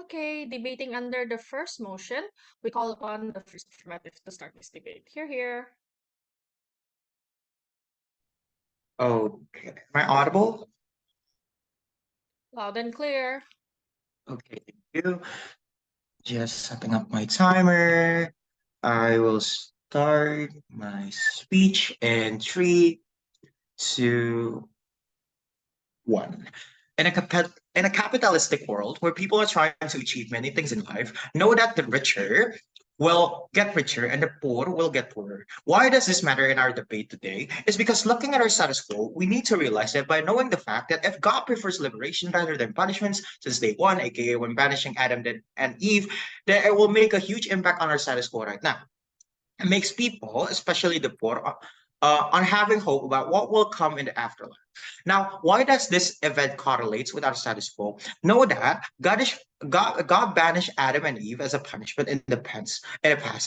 Okay, debating under the first motion, we call upon the first affirmative to start this debate. Here. Okay. Am I audible? Loud and clear. Okay, thank you. Just setting up my timer. I will start my speech in 3, 2, 1. In a capitalistic world where people are trying to achieve many things in life, know that the richer will get richer and the poor will get poorer. Why does this matter in our debate today? It's because looking at our status quo, we need to realize that by knowing the fact that if God prefers liberation rather than punishments since day one, aka when banishing Adam and Eve, then it will make a huge impact on our status quo right now. It makes people, especially the poor, on having hope about what will come in the afterlife. Now, why does this event correlates with our status quo? Know that God banished Adam and Eve as a punishment in the past,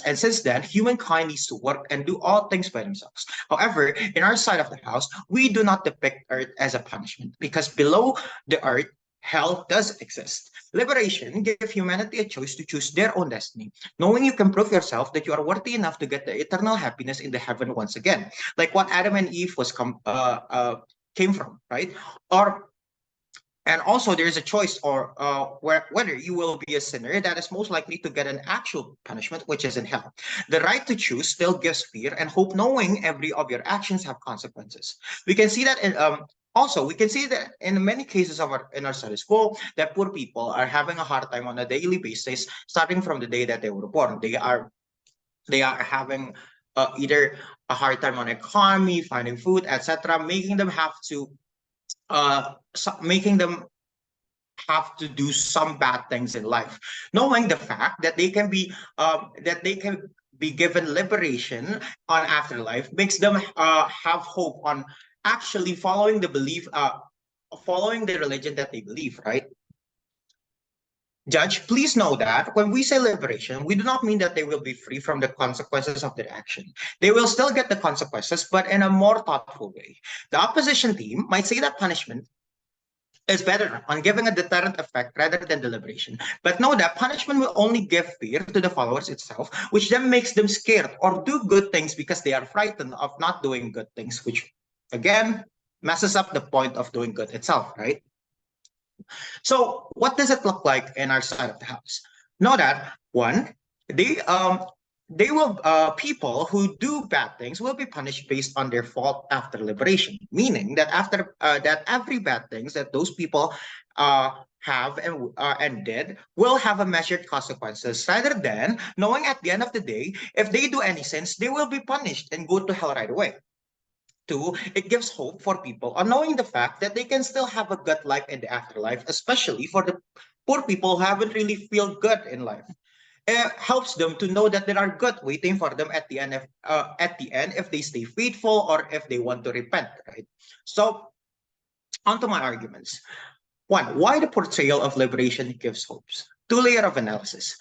and since then, humankind needs to work and do all things by themselves. However, in our side of the house, we do not depict Earth as a punishment because below the Earth, hell does exist. Liberation gives humanity a choice to choose their own destiny, knowing you can prove yourself that you are worthy enough to get the eternal happiness in the heaven once again, like what Adam and Eve came from, right? Or and also there's a choice or whether you will be a sinner that is most likely to get an actual punishment, which is in hell. The right to choose still gives fear and hope, knowing every of your actions have consequences. We can see that in also, we can see that in many cases of in our status quo, that poor people are having a hard time on a daily basis, starting from the day that they were born. They are having either a hard time on economy, finding food, etc., making them have to do some bad things in life, knowing the fact that they can be given liberation on afterlife makes them have hope on actually following the religion that they believe, right? Judge, please know that when we say liberation, we do not mean that they will be free from the consequences of their action. They will still get the consequences, but in a more thoughtful way. The opposition team might say that punishment is better on giving a deterrent effect rather than deliberation. But know that punishment will only give fear to the followers itself, which then makes them scared or do good things because they are frightened of not doing good things, which again messes up the point of doing good itself, right? So what does it look like in our side of the house? Know that one, they um they will people who do bad things will be punished based on their fault after liberation, meaning that after that every bad things that those people have and did will have a measured consequences rather than knowing at the end of the day if they do any sins they will be punished and go to hell right away. Two, it gives hope for people on knowing the fact that they can still have a good life in the afterlife, especially for the poor people who haven't really feel good in life. It helps them to know that there are good waiting for them at the end if they stay faithful or if they want to repent, right? So, onto my arguments. One, why the portrayal of liberation gives hopes? Two-layer of analysis.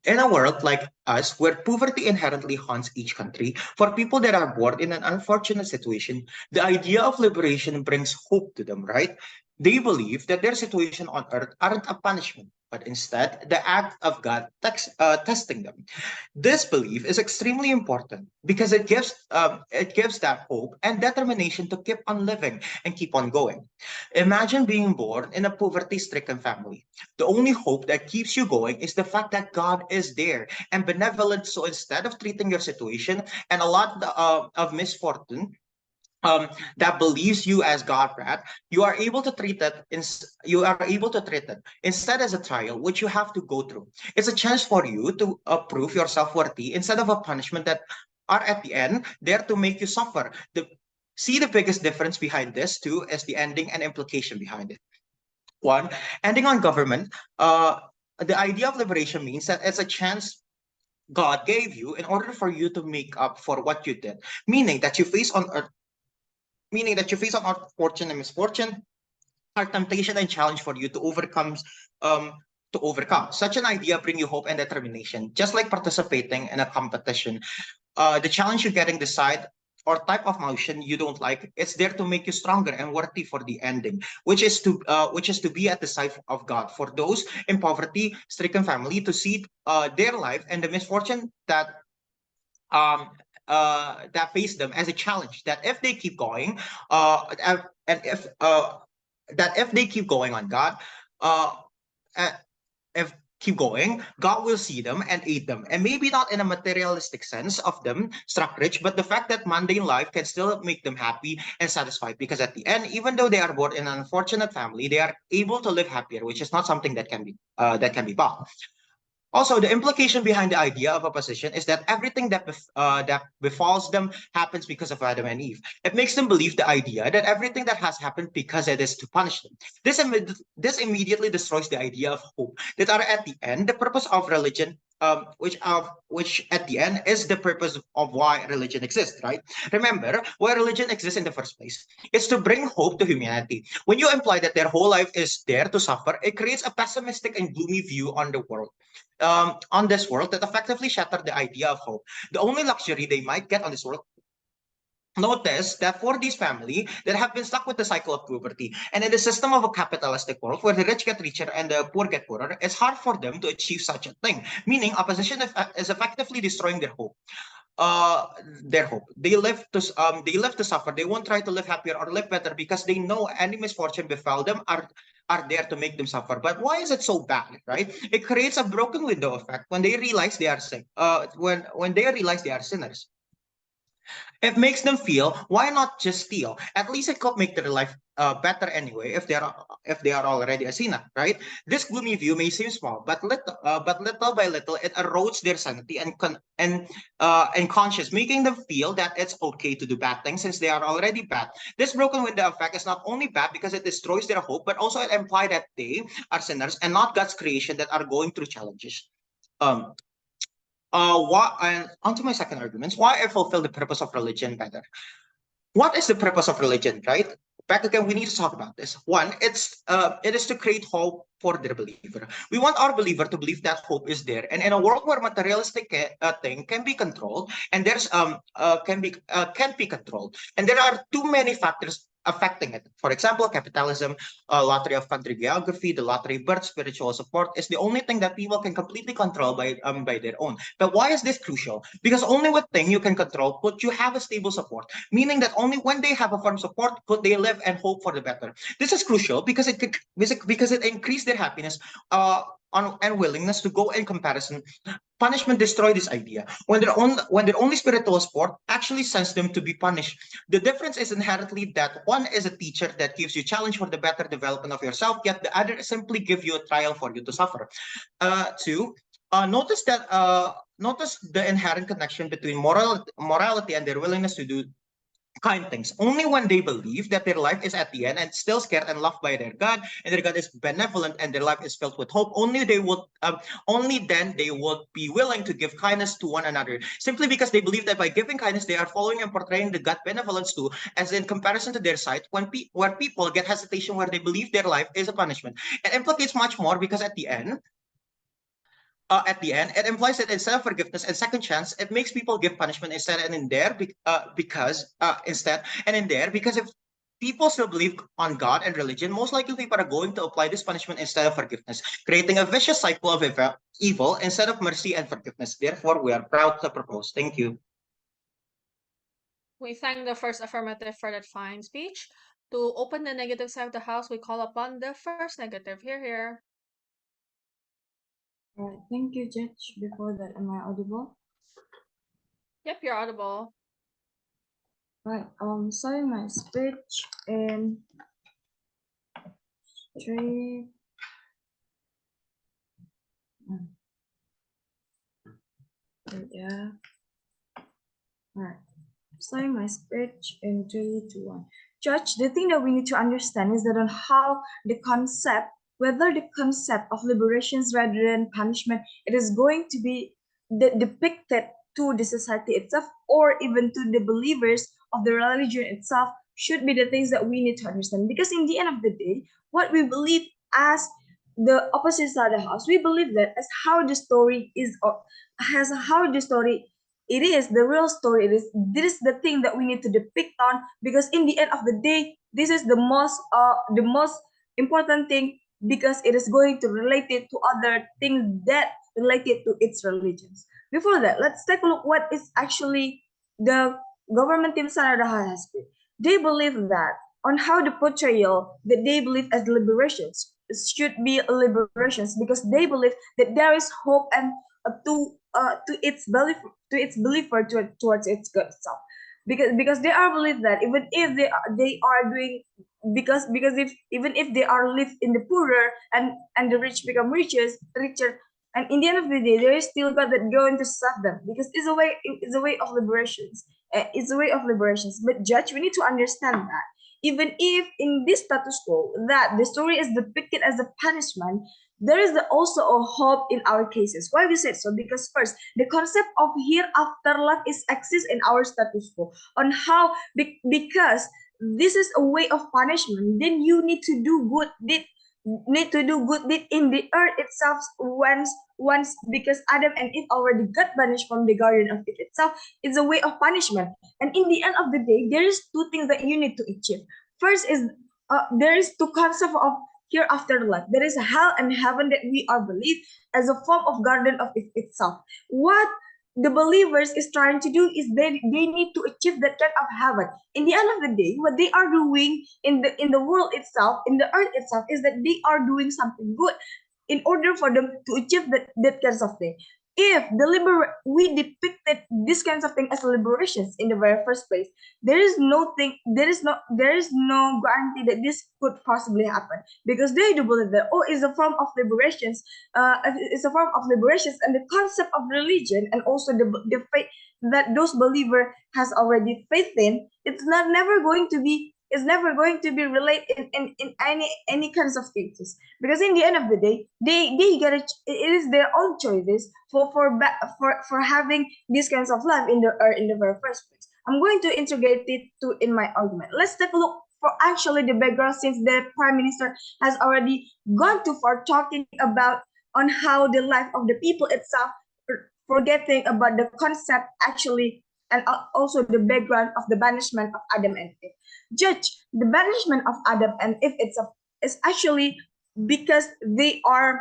In a world like us, where poverty inherently haunts each country, for people that are born in an unfortunate situation, the idea of liberation brings hope to them, right? They believe that their situation on earth aren't a punishment, but instead the act of God testing them. This belief is extremely important because it gives that hope and determination to keep on living and keep on going. Imagine being born in a poverty-stricken family. The only hope that keeps you going is the fact that God is there and benevolent. So instead of treating your situation and a lot of misfortune that believes you as God wrath, you are able to treat it instead as a trial, which you have to go through. It's a chance for you to prove yourself worthy instead of a punishment that are at the end there to make you suffer. The biggest difference behind this two is the ending and implication behind it. One, ending on government. The idea of liberation means that it's a chance God gave you in order for you to make up for what you did, meaning that you face on earth meaning that you face on fortune and misfortune are temptation and challenge for you to overcome. Such an idea bring you hope and determination, just like participating in a competition. The challenge you're getting decide or type of motion you don't like, it's there to make you stronger and worthy for the ending, which is to be at the side of God for those in poverty-stricken family, to see their life and the misfortune um, that face them as a challenge. That if they keep going, and if that if they keep going on God, uh, uh, if keep going, God will see them and aid them. And maybe not in a materialistic sense of them struck rich, but the fact that mundane life can still make them happy and satisfied. Because at the end, even though they are born in an unfortunate family, they are able to live happier, which is not something that can be bought. Also, the implication behind the idea of a position is that everything that befalls them happens because of Adam and Eve. It makes them believe the idea that everything that has happened because it is to punish them. This immediately destroys the idea of hope that are at the end the purpose of religion. Which at the end is the purpose of why religion exists, right? Remember, why religion exists in the first place. It's to bring hope to humanity. When you imply that their whole life is there to suffer, it creates a pessimistic and gloomy view on this world that effectively shatter the idea of hope. The only luxury they might get on this world. Notice that for these family that have been stuck with the cycle of poverty and in the system of a capitalistic world where the rich get richer and the poor get poorer, it's hard for them to achieve such a thing. Meaning, opposition is effectively destroying uh their hope. They live to suffer. They won't try to live happier or live better because they know any misfortune befell them are there to make them suffer. But why is it so bad, right? It creates a broken window effect when they realize they are sick. When they realize they are sinners, it makes them feel, why not just steal? At least it could make their life better anyway if they are already a sinner, right? This gloomy view may seem small, but little by little it erodes their sanity and conscience, making them feel that it's okay to do bad things since they are already bad. This broken window effect is not only bad because it destroys their hope, but also it implies that they are sinners and not God's creation that are going through challenges. Um, what and onto my second argument, why I fulfill the purpose of religion better. What is the purpose of religion, right? Back again, we need to talk about this. One, it is to create hope for the believer. We want our believer to believe that hope is there, and in a world where materialistic thing can be controlled, and there's can be controlled, and there are too many factors affecting it. For example, capitalism, lottery of country geography, the lottery birth, spiritual support is the only thing that people can completely control by their own. But why is this crucial? Because only with thing you can control could you have a stable support, meaning that only when they have a firm support could they live and hope for the better. This is crucial because it increased their happiness and willingness to go in comparison. Punishment destroy this idea. When their only spiritual support actually sends them to be punished. The difference is inherently that one is a teacher that gives you challenge for the better development of yourself, yet the other simply give you a trial for you to suffer. Two, notice the inherent connection between morality and their willingness to do kind things. Only when they believe that their life is at the end and still scared and loved by their God, and their God is benevolent and their life is filled with hope, only then they would be willing to give kindness to one another. Simply because they believe that by giving kindness, they are following and portraying the God benevolence too, as in comparison to their side, where people get hesitation where they believe their life is a punishment. It implicates much more because at the end, it implies that instead of forgiveness and second chance, it makes people give punishment instead and in there because instead and in there because if people still believe on God and religion, most likely people are going to apply this punishment instead of forgiveness, creating a vicious cycle of evil instead of mercy and forgiveness. Therefore, we are proud to propose. Thank you. We thank the first affirmative for that fine speech. To open the negative side of the house, we call upon the first negative. Here. Right, thank you, Judge. Before that, am I audible? Yep, you're audible. Right, starting my speech in 3. Yeah. Right. Starting my speech in 3, 2, 1. Judge, the thing that we need to understand is that on how the concept, whether the concept of liberations rather than punishment, it is going to be depicted to the society itself or even to the believers of the religion itself should be the things that we need to understand. Because in the end of the day, what we believe as the opposite side of the house, we believe that as how the story is, or as how the story it is the real story. This is the thing that we need to depict on, because in the end of the day, this is the most important thing, because it is going to relate it to other things that related to its religions. Before that, let's take a look what is actually the government team Sanada has been. They believe that on how the portrayal that they believe as liberations should be liberations, because they believe that there is hope and to its believer towards its good self, because they are believe that even if they are doing, because if even if they are live in the poorer, and the rich become richer, and in the end of the day there is still God that going to save them, because it's a way of liberations. It's a way of liberations. But judge, we need to understand that even if in this status quo that the story is depicted as a punishment, there is also a hope in our cases. Why we said so? Because first, the concept of hereafter life is exists in our status quo. On how, because this is a way of punishment, then you need to do good deed, in the earth itself once, because Adam and Eve already got banished from the Garden of Eve itself. It's a way of punishment. And in the end of the day, there is two things that you need to achieve. First is there is two concepts of hereafter life. There is hell and heaven that we are believed as a form of Garden of Eve itself. What the believers is trying to do is they need to achieve that kind of heaven. In the end of the day, what they are doing in the world itself, in the earth itself, is that they are doing something good in order for them to achieve that kinds of thing. If we depicted this kinds of thing as liberations in the very first place, there is no guarantee that this could possibly happen, because they do believe that it's a form of liberations. It's a form of liberations, and the concept of religion, and also the faith that those believer has already faith in, it's never going to be related in any kinds of cases, because in the end of the day they get it is their own choices for having these kinds of life in the very first place. I'm going to integrate it in my argument. Let's take a look for actually the background, since the Prime Minister has already gone too far talking about on how the life of the people itself, forgetting about the concept actually, and also the background of the banishment of Adam and Eve. Judge, the banishment of Adam and Eve itself is actually because they are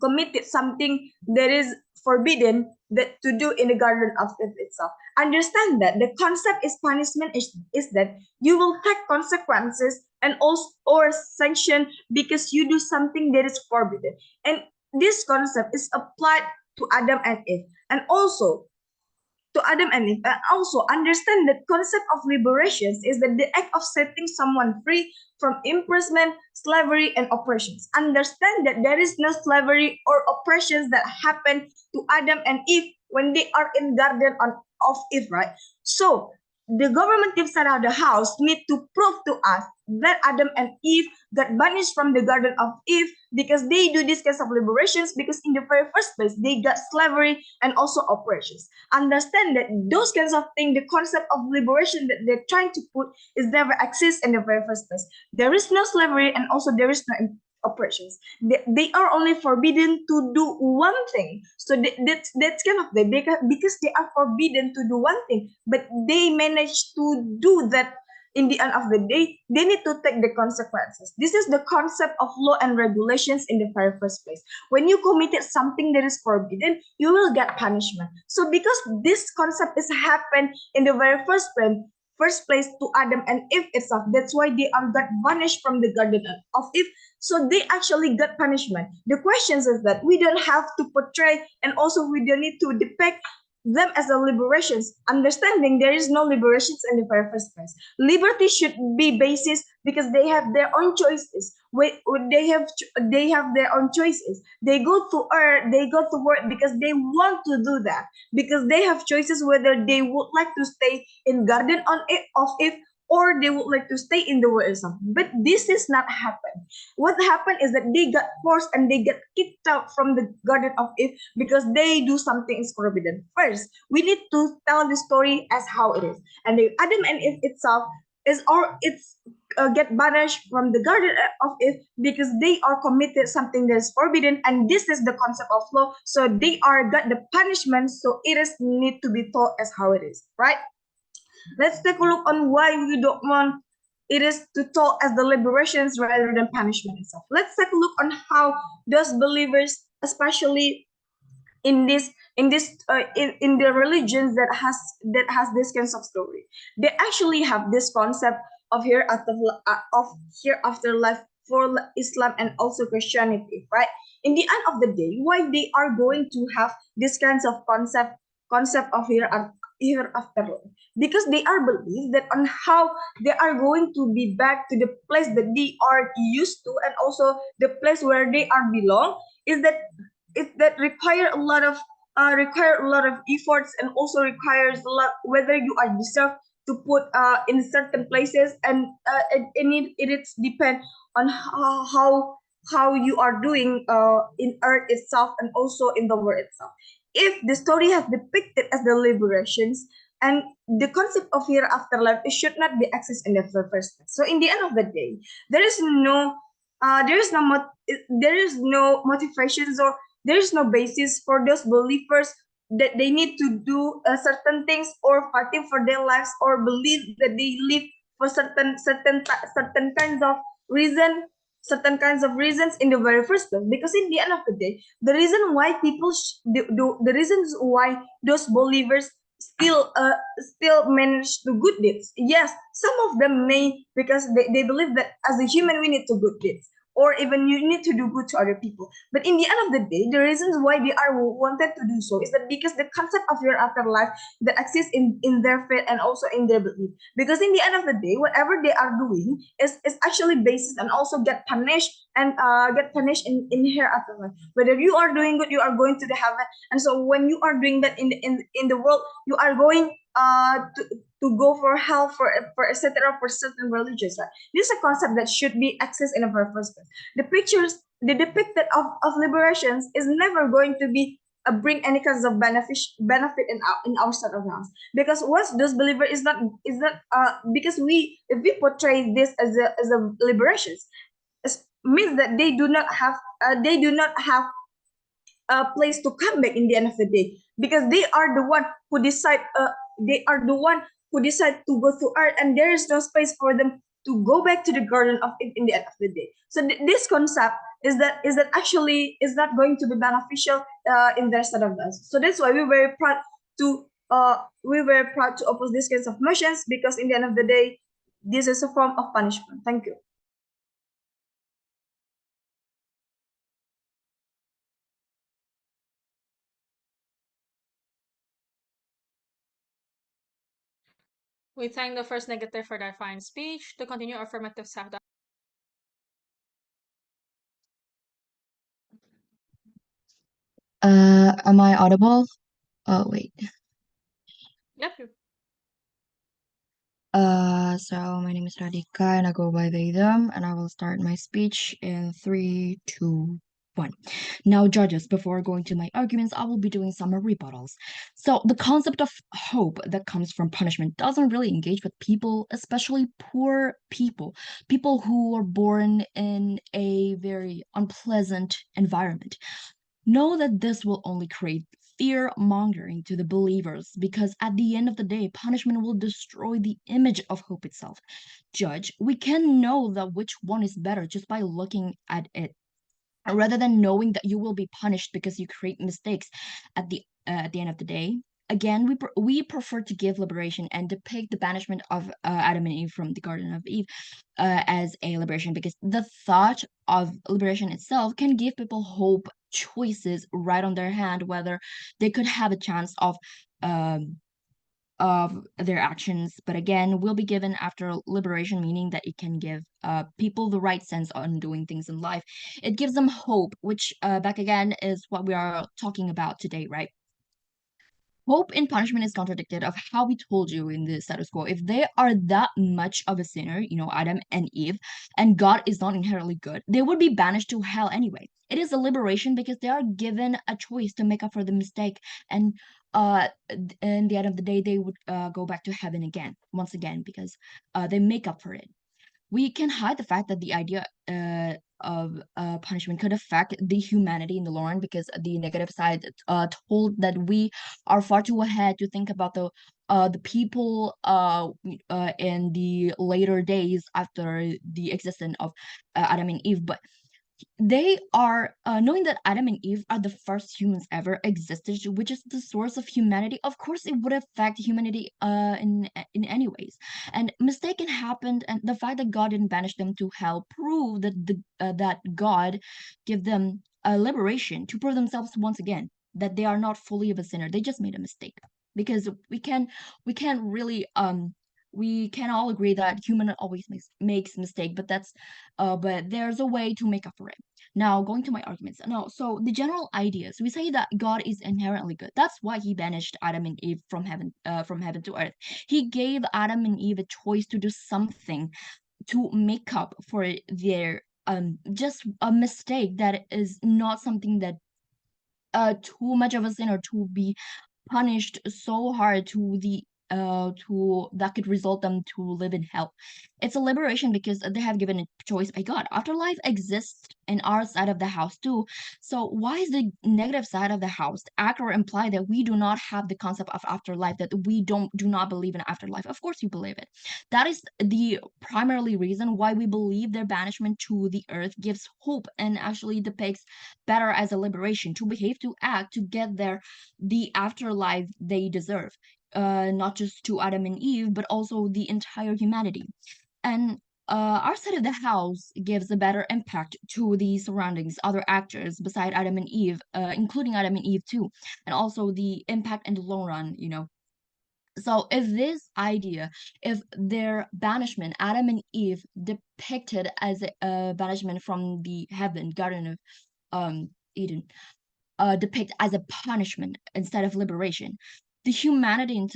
committed something that is forbidden that to do in the Garden of Eve itself. Understand that the concept is punishment is that you will take consequences and also or sanction because you do something that is forbidden. And this concept is applied to Adam and Eve, and also to Adam and Eve. And also understand that concept of liberations is that the act of setting someone free from imprisonment, slavery, and oppressions. Understand that there is no slavery or oppressions that happen to Adam and Eve when they are in Garden of Eve, right? So the government inside of the house need to prove to us that Adam and Eve got banished from the Garden of Eve because they do this kinds of liberations, because in the very first place they got slavery and also oppressions. Understand that those kinds of things, the concept of liberation that they're trying to put is never exist in the very first place. There is no slavery and also there is no oppressions. They are only forbidden to do one thing. So that's kind of because they are forbidden to do one thing, but they manage to do that. In the end of the day, they need to take the consequences. This is the concept of law and regulations in the very first place. When you committed something that is forbidden, you will get punishment. So because this concept is happened in the very first place to Adam and Eve itself, that's why they are got banished from the Garden of Eve. So they actually got punishment. The question is that we don't have to portray, and also we don't need to depict them as a liberations, understanding there is no liberations in the very first place. Liberty should be basis because they have their own choices. They have their own choices. They go to work because they want to do that, because they have choices whether they would like to stay in Garden of Eve or they would like to stay in the world itself. But this is not happen. What happened is that they got forced and they get kicked out from the Garden of Eve because they do something is forbidden. First, we need to tell the story as how it is. And the Adam and Eve itself is or it's get banished from the Garden of Eve because they are committed something that is forbidden, and this is the concept of law. So they are got the punishment. So it is need to be taught as how it is, right? Let's take a look on why we don't want it is to taught as the liberations rather than punishment itself. Let's take a look on how those believers, especially in the religions that has this kinds of story, they actually have this concept of hereafter life for Islam and also Christianity, right? In the end of the day, why they are going to have this kinds of concept of hereafter life? Because they are believed that on how they are going to be back to the place that they are used to, and also the place where they are belong, is that require a lot of efforts, and also requires a lot whether you are deserved to put in certain places, and it's depend on how you are doing in earth itself and also in the world itself. If the story has depicted as the liberations and the concept of hereafter life, it should not be accessed in the first place. So in the end of the day, there is no there is no motivations, or there is no basis for those believers that they need to do certain things or fighting for their lives, or believe that they live for certain kinds of reason certain kinds of reasons in the very first place. Because in the end of the day, the reason why the reasons why those believers still manage to good deeds, yes, some of them may, because they believe that as a human we need to good deeds, or even you need to do good to other people. But in the end of the day, the reasons why they are wanted to do so is that because the concept of your afterlife that exists in their faith and also in their belief. Because in the end of the day, whatever they are doing is actually basis and also get punished, and get punished in here afterlife. Whether you are doing good, you are going to the heaven. And so when you are doing that in the world, you are going to go for hell for etc. for certain religions. Right? This is a concept that should be accessed in the very first place. The depicted of liberations is never going to be bring any kinds of benefit in our side of house, because once those believer is not because if we portray this as a liberations, it means that they do not have a place to come back in the end of the day, because they are the one who decide to go to earth, and there is no space for them to go back to the garden of it in the end of the day. So this concept is that actually is not going to be beneficial in their side of us. So that's why we were proud to oppose these kinds of motions, because in the end of the day, this is a form of punishment. Thank you. We thank the first negative for their fine speech. To continue, affirmatives have the. Am I audible? Oh, wait. Yep. So my name is Radhika and I go by they, them, and I will start my speech in 3, 2, 1. Now, judges, before going to my arguments, I will be doing some rebuttals. So the concept of hope that comes from punishment doesn't really engage with people, especially poor people, people who are born in a very unpleasant environment. Know that this will only create fear mongering to the believers, because at the end of the day, punishment will destroy the image of hope itself. Judge, we can know that which one is better just by looking at it, rather than knowing that you will be punished because you create mistakes at the end of the day. Again, we prefer to give liberation and depict the banishment of Adam and Eve from the Garden of Eve as a liberation, because the thought of liberation itself can give people hope, choices right on their hand, whether they could have a chance um, of their actions. But again, will be given after liberation, meaning that it can give people the right sense on doing things in life. It gives them hope, which back again is what we are talking about today, right? hope in punishment is contradicted of how we told you in the status quo. If they are that much of a sinner, Adam and Eve, and God is not inherently good, they would be banished to hell anyway. It is a liberation because they are given a choice to make up for the mistake, and in the end of the day, they would go back to heaven once again, because they make up for it. We can hide the fact that the idea of punishment could affect the humanity in the long run, because the negative side told that we are far too ahead to think about the people in the later days after the existence of Adam and Eve. But they are knowing that Adam and Eve are the first humans ever existed, which is the source of humanity. Of course, it would affect humanity in any ways. And mistaken happened, and the fact that God didn't banish them to hell proved that God give them a liberation to prove themselves once again that they are not fully of a sinner. They just made a mistake, because we can't really we can all agree that human always makes mistake, but there's a way to make up for it. Now, going to my arguments. No, so the general ideas, we say that God is inherently good. That's why he banished Adam and Eve from heaven to earth. He gave Adam and Eve a choice to do something to make up for their just a mistake that is not something that too much of a sin, or to be punished so hard to that could result them to live in hell. It's a liberation because they have given a choice by God. Afterlife exists in our side of the house too. So why is the negative side of the house act or imply that we do not have the concept of afterlife, that we do not believe in afterlife? Of course you believe it. That is the primarily reason why we believe their banishment to the earth gives hope, and actually depicts better as a liberation to behave, to act, to get the afterlife they deserve. Not just to Adam and Eve, but also the entire humanity. And our side of the house gives a better impact to the surroundings, other actors beside Adam and Eve, including Adam and Eve too, and also the impact in the long run. So if their banishment, Adam and Eve depicted as a banishment from the Garden of Eden, depict as a punishment instead of liberation. The humanity,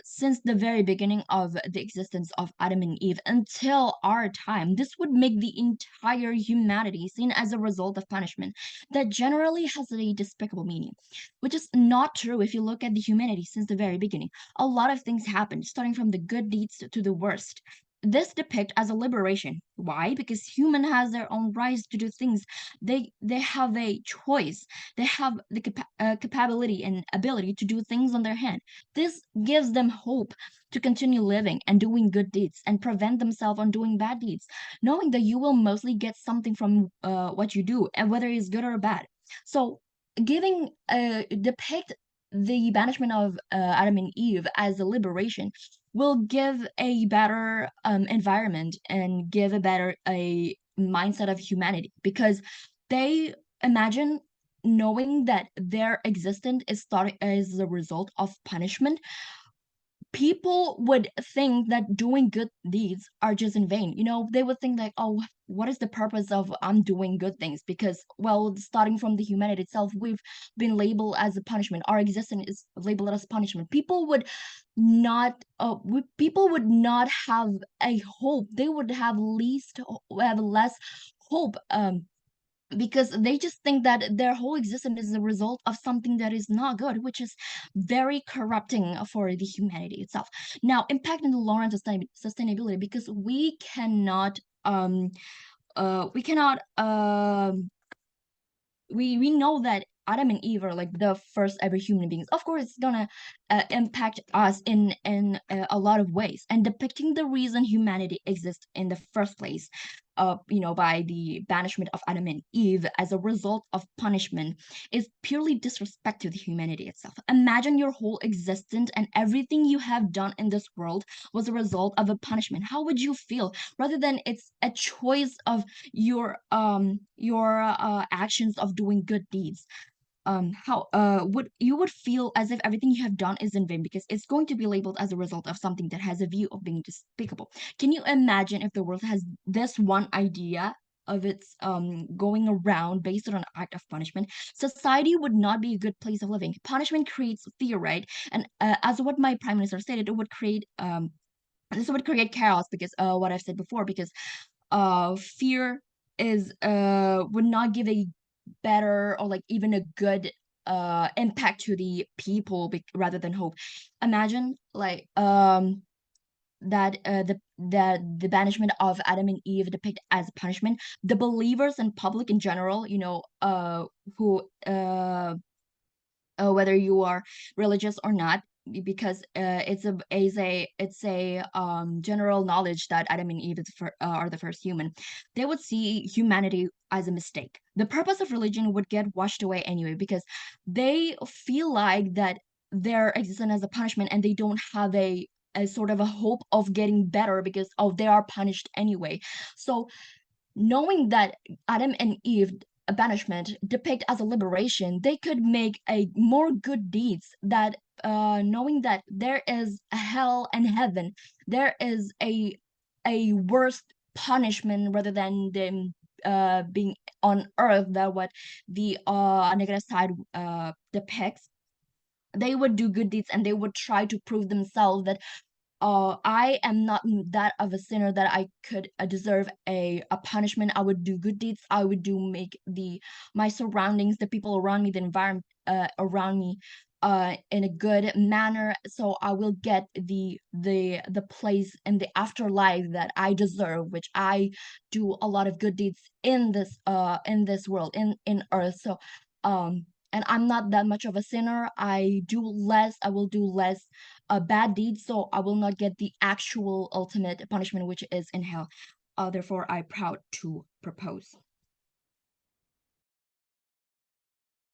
since the very beginning of the existence of Adam and Eve until our time, this would make the entire humanity seen as a result of punishment that generally has a despicable meaning, which is not true if you look at the humanity since the very beginning. A lot of things happened, starting from the good deeds to the worst. This depict as a liberation. Why? Because human has their own rights to do things. They have a choice. They have the capability and ability to do things on their hand. This gives them hope to continue living and doing good deeds, and prevent themselves on doing bad deeds, knowing that you will mostly get something from what you do, and whether it's good or bad. So giving depict the banishment of Adam and Eve as a liberation will give a better environment, and give a mindset of humanity, because they imagine knowing that their existence is starting as a result of punishment. People would think that doing good deeds are just in vain. They would think like, oh, what is the purpose of I'm doing good things? Because, well, starting from the humanity itself, we've been labeled as a punishment. Our existence is labeled as punishment. People would not have a hope. They would have less hope, because they just think that their whole existence is a result of something that is not good, which is very corrupting for the humanity itself. Now, impact in the long run sustainability, because we cannot we know that Adam and Eve are like the first ever human beings. Of course, it's gonna impact us in a lot of ways, and depicting the reason humanity exists in the first place, by the banishment of Adam and Eve as a result of punishment, is purely disrespect to the humanity itself. Imagine your whole existence and everything you have done in this world was a result of a punishment. How would you feel? Rather than it's a choice of your actions of doing good deeds. How would feel as if everything you have done is in vain, because it's going to be labeled as a result of something that has a view of being despicable. Can you imagine if the world has this one idea of its going around based on an act of punishment, society would not be a good place of living. Punishment creates fear, right? And as what my prime minister stated, it would create this would create chaos, because what I've said before, because fear is would not give a better or like even a good impact to the people, rather than hope. Imagine like that the banishment of Adam and Eve depicted as punishment. The believers and public in general, you know, who whether you are religious or not, because it's a general knowledge that Adam and Eve are the first human. They would see humanity as a mistake. The purpose of religion would get washed away anyway, because they feel like that their existence as a punishment, and they don't have a sort of a hope of getting better, because they are punished anyway. So knowing that Adam and Eve a banishment depict as a liberation, they could make a more good deeds, that knowing that there is a hell and heaven, there is a worse punishment rather than them being on earth, that what the negative side depicts. They would do good deeds, and they would try to prove themselves that I am not that of a sinner that I could deserve a punishment. I would do good deeds. I would make my surroundings, the people around me, the environment around me, in a good manner. So I will get the place in the afterlife that I deserve, which I do a lot of good deeds in this world, in earth. So and I'm not that much of a sinner. I will do less bad deeds, so I will not get the actual ultimate punishment, which is in hell. Therefore, I proud to propose.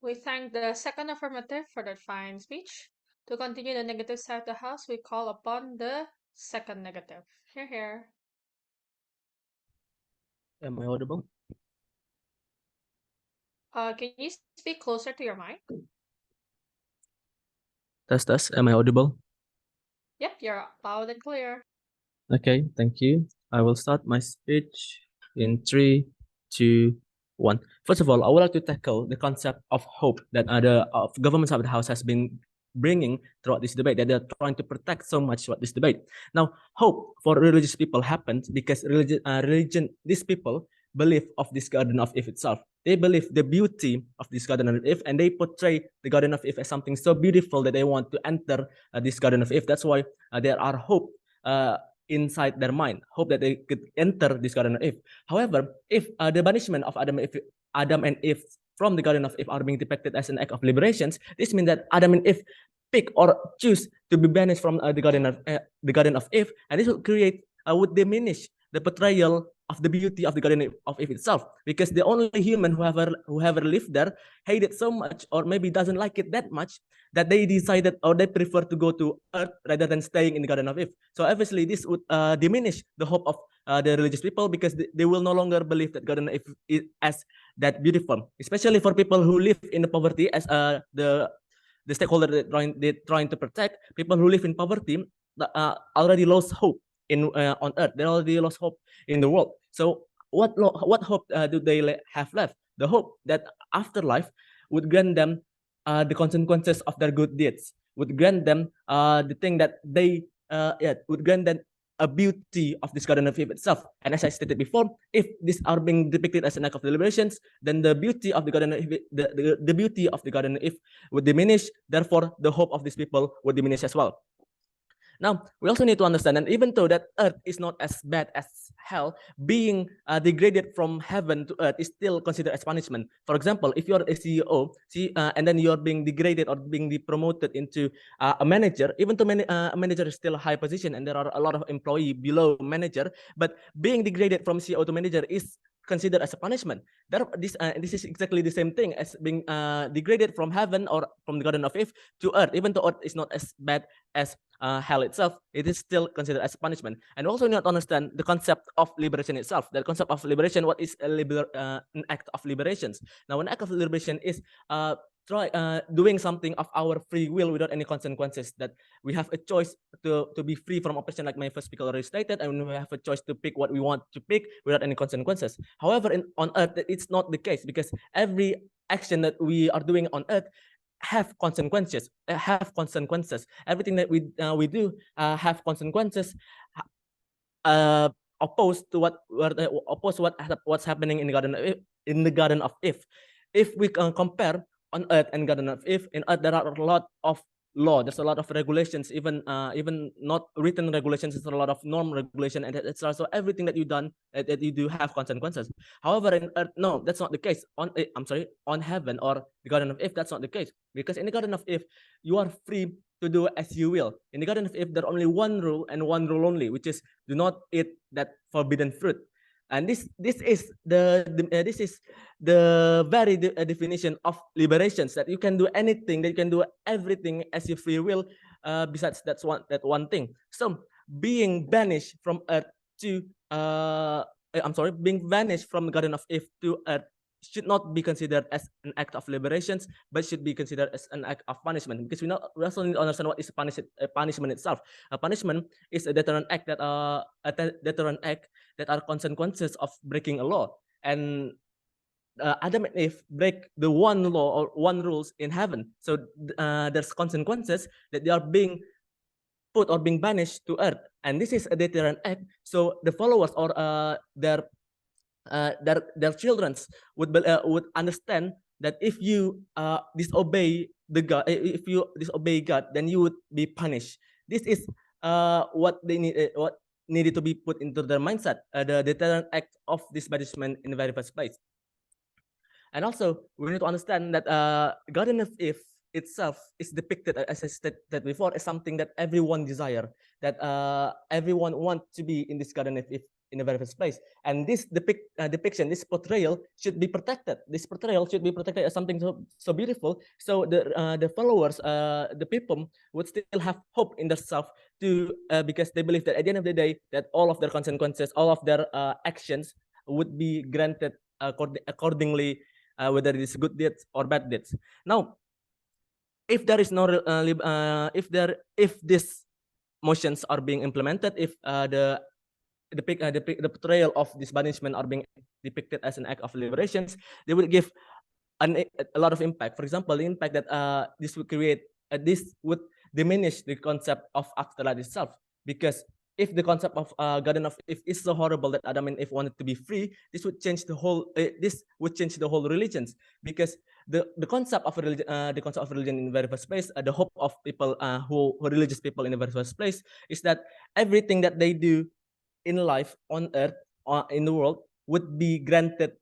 We thank the second affirmative for that fine speech. To continue the negative side of the house, we call upon the second negative. Here, here. Am I audible? Can you speak closer to your mic? Test. Am I audible? Yep, you're loud and clear. Okay, thank you. I will start my speech in 3, 2, 1. First of all, I would like to tackle the concept of hope that the government side of the house has been bringing throughout this debate, that they're trying to protect so much throughout this debate. Now, hope for religious people happens because religion, these people believe of this Garden of Eve itself. They believe the beauty of this Garden of Eve, and they portray the Garden of Eve as something so beautiful that they want to enter this Garden of Eve. That's why there are hope inside their mind, hope that they could enter this Garden of Eve. However, if the banishment of Adam and Eve from the Garden of Eve are being depicted as an act of liberations, this means that Adam and Eve pick or choose to be banished from the Garden of Eve, and this would diminish the portrayal of the beauty of the Garden of Eve itself, because the only human who ever lived there hated so much, or maybe doesn't like it that much, that they decided or they prefer to go to Earth rather than staying in the Garden of Eve. So obviously this would diminish the hope of the religious people, because they will no longer believe that Garden of Eve is as that beautiful, especially for people who live in the poverty, as the stakeholder they're trying to protect. People who live in poverty already lost hope on Earth. They already lost hope in the world. So what hope do they have left? The hope that afterlife would grant them the consequences of their good deeds, would grant them the thing that they would grant them a beauty of this Garden of Eve itself. And as I stated before, if these are being depicted as an act of deliberations, then the beauty of the Garden of Eve, the beauty of the Garden of Eve would diminish. Therefore, the hope of these people would diminish as well. Now, we also need to understand that even though that Earth is not as bad as hell, being degraded from heaven to Earth is still considered as punishment. For example, if you're a CEO, and then you're being degraded or being promoted into a manager, even though a manager is still a high position and there are a lot of employees below manager, but being degraded from CEO to manager is considered as a punishment. This is exactly the same thing as being degraded from heaven or from the Garden of Eve to Earth. Even though Earth is not as bad as hell itself, it is still considered as punishment. And also need to understand the concept of liberation itself. The concept of liberation, what is an act of liberations? Now, an act of liberation is doing something of our free will without any consequences, that we have a choice to be free from oppression, like my first speaker already stated, and we have a choice to pick what we want to pick without any consequences. However, on earth, it's not the case, because every action that we are doing on earth have consequences. Everything that we do have consequences, opposed to what's happening in the Garden of Eve. If we can compare on earth and Garden of Eve, in earth there are a lot of law, there's a lot of regulations, even not written regulations, there's a lot of norm regulation, and it's also everything that you do have consequences. However, in earth, no, that's not the case. On heaven or the Garden of Eve, that's not the case, because in the Garden of Eve you are free to do as you will. In the Garden of Eve, there are only one rule and one rule only, which is do not eat that forbidden fruit. And this is the very definition of liberations, that you can do anything, that you can do everything as your free will. Besides that one thing. So being banished from earth to being banished from the Garden of Eve to earth should not be considered as an act of liberations, but should be considered as an act of punishment, because we also need to understand what is punishment itself. A punishment is a deterrent act that are consequences of breaking a law. And Adam and Eve break the one law or one rules in heaven, so there's consequences that they are being put or being banished to earth, and this is a deterrent act. So the followers or their children would understand that if you disobey God, then you would be punished. This is what needed to be put into their mindset, the deterrent act of this banishment in the very first place. And also, we need to understand that Garden of Eve itself is depicted, as I stated before, as something that everyone desire, that everyone want to be in this Garden of Eve in the very first place. And this depiction, this portrayal should be protected. This portrayal should be protected as something so beautiful. So the followers, the people would still have hope in themselves because they believe that at the end of the day, that all of their consequences, all of their actions would be granted accordingly, whether it is good deeds or bad deeds. Now, if there is no if these motions are being implemented, if the portrayal of this banishment are being depicted as an act of liberations, they will give a lot of impact. For example, the impact that this would create, this would diminish the concept of afterlife itself, because if the concept of Garden of Eve is so horrible that Adam and Eve wanted to be free, this would change the whole. This would change the whole religions, because the concept of religion in the very first place, the hope of people who religious people in the very first place, is that everything that they do in life on earth or in the world would be granted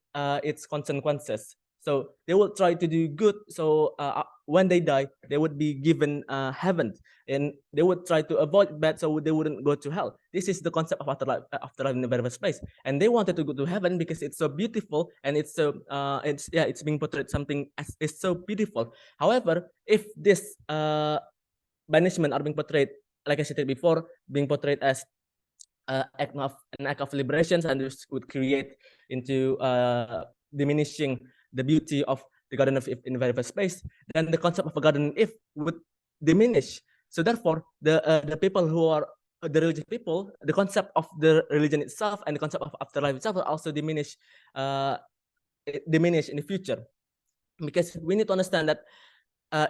its consequences. So they will try to do good. So when they die, they would be given heaven, and they would try to avoid bad, so they wouldn't go to hell. This is the concept of afterlife in the very first place. And they wanted to go to heaven because it's so beautiful, and it's so it's being portrayed something as is so beautiful. However, if this banishment are being portrayed, like I said before, being portrayed as an act of liberations, and this would create into diminishing the beauty of the Garden of Eve in the very first place, then the concept of a Garden of Eve would diminish. So therefore, the people who are the religious people, the concept of the religion itself and the concept of afterlife itself will also diminish in the future, because we need to understand that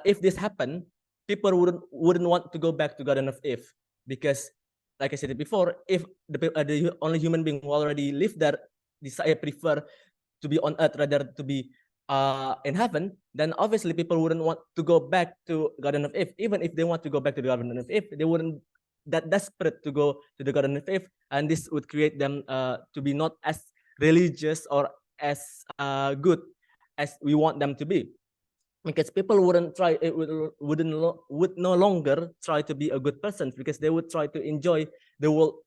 if this happened, people wouldn't want to go back to Garden of Eve, because, like I said before, if the only human being who already lived there prefer to be on earth rather to be in heaven, then obviously people wouldn't want to go back to Garden of Eve. Even if they want to go back to the Garden of Eve, they wouldn't that desperate to go to the Garden of Eve, and this would create them to be not as religious or as good as we want them to be, because people would no longer try to be a good person, because they would try to enjoy the world.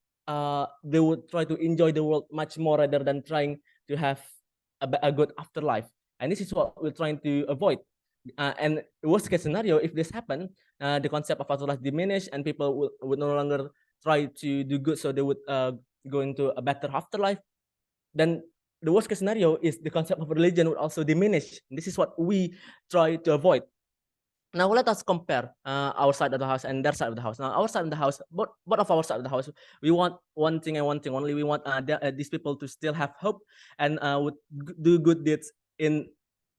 They would try to enjoy the world much more rather than trying to have a good afterlife. And this is what we're trying to avoid. And worst case scenario, if this happen, the concept of afterlife diminish, and people would no longer try to do good, so they would go into a better afterlife. Then the worst case scenario is the concept of religion would also diminish. This is what we try to avoid. Now let us compare our side of the house and their side of the house. Now our side of the house, both of our side of the house, we want one thing and one thing only. We want these people to still have hope and would do good deeds in